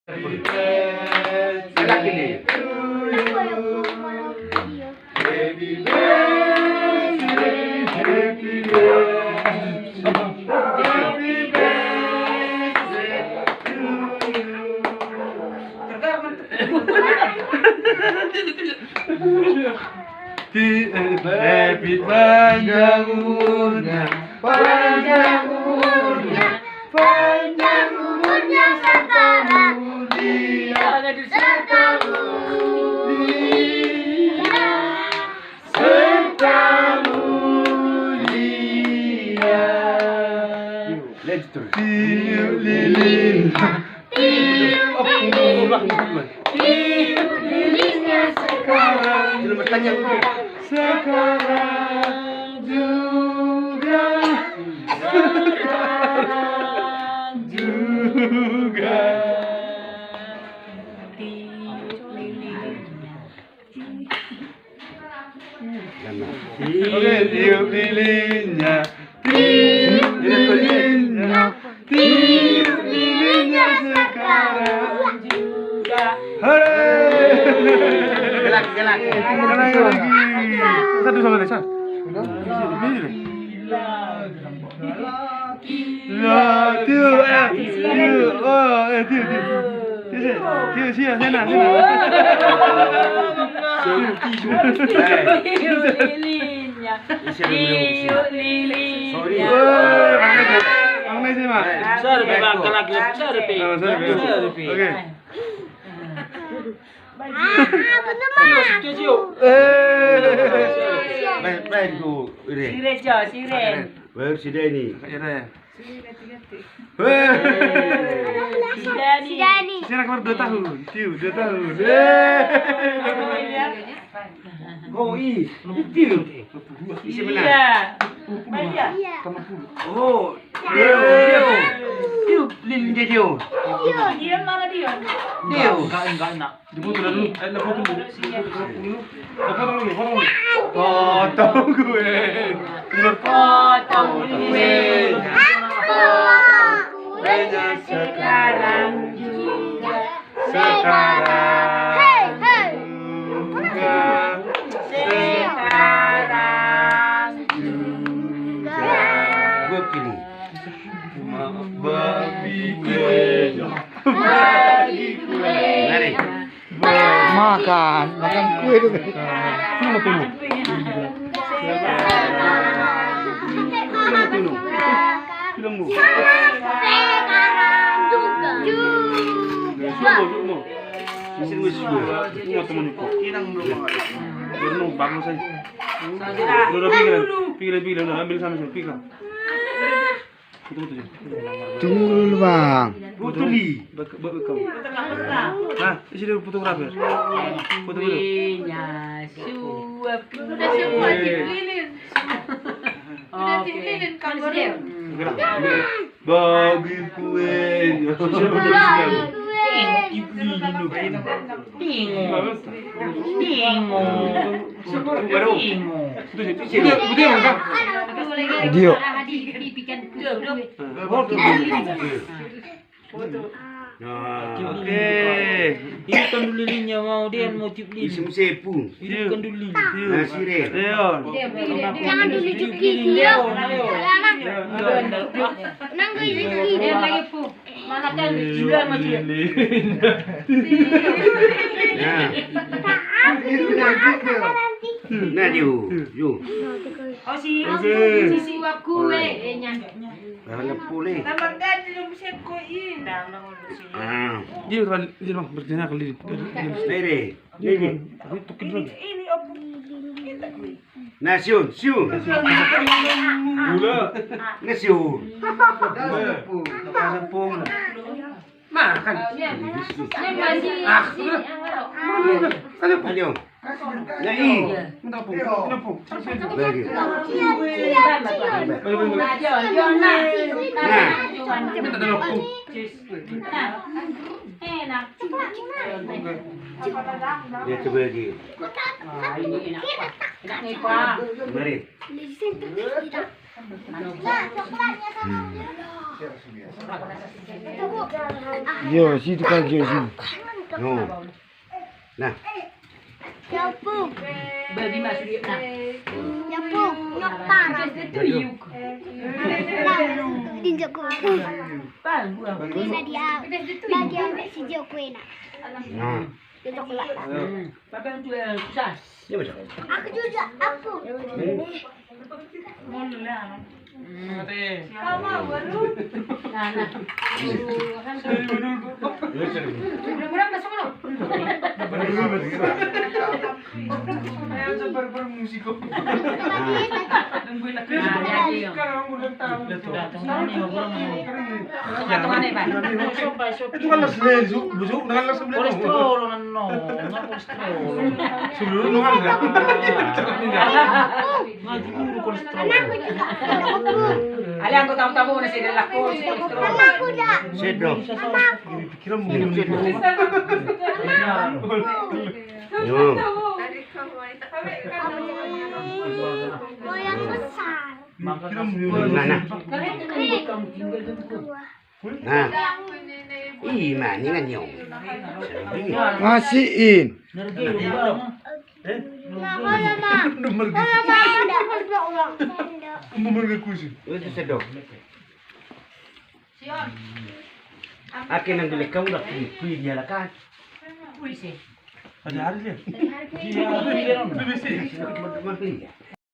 Lagi nih. Happy panjang umurnya, panjang umurnya, panjang umurnya setahun dia, setahun dia, setahun dia. Let's do it. Tiup lilin, tiup lilinnya sekarang. Sekarang juga, sekarang juga. Oke, tiup lilinnya, tiup lilinnya, tiup lilinnya sekarang juga. Gelak. Satu sama desa. Baru sudah ini. Sini keluar 2 tahun. 2 tahun. Oh iya. Itu. Isi benar. Oh. Dia lilin dia. Dia mana dia? Dia. Enggak enak. Dipotong dulu. Potong dulu. Potong gue. Potong gue. Kuenya sekarang juga. Sekarang juga. Sekarang juga. Gue pilih. Babi kue. Babi kue. Mari. Makan kue dulu. Tunggu. Filmmu. Sekarang juga. Mesin musik gue. Tunggu temanku. Kirang belum. Belum bangun saja. Udah pikir ambil sana pikir. Tunggu dulu bang. Putuli. Nah, isi dulu fotografer. Foto dulu. Udah semua lilin. Udah lilin kamu. Babi kue. Video. Oke. Hidupkan dulu lilinnya mau dia mau tiup lilin. Isim sepu. Hidupkan dulu lilin. Nah, sire. Jangan dulu tiup gigi ya. Nanggu gigi dia lagi pu. Mana kan sudah maju. Nah, yuk. Oh si suap kue nyandoknya. Karena pulih. Tambah kan belum bisa koin. Dia kan bang berjalan ke lilin. Ini. Ini opung. Nah, siun. Gula. Nah, siun. Sepung. Makan. Ayo. Nyai. Minta pung. Lagi. Minta dalam pung. Enak. Dia coba lagi. Ini enak. Enak nih Pak. Mari. Yo, situ kan yo sini. No. Nah, Bagi masuk dia. Nah. nah. Pakai untuk yang susah. Ya betul. Aku juga, aku. Nah, mudah-mudahan masuk lo. Itu kan las busuk dengan las kebelah. Kolesterol no, nggak kolesterol. Sebelum nu kan enggak. Ngaji dulu kolesterol. Ali angko tamu-tamu na sila lako. Aku dah. Sedok. Pikiran mungkin itu. No. Mau yang besar. Pikiran Nah, nah. Nah. Ih, mana kan yo. Ngasihin. Nergi bang. Umur ke kusi. Itu sedok. Akin ang dilikaw na kuy dia lah kan. Ada hari dia. Iya, BBC. Mampir ya.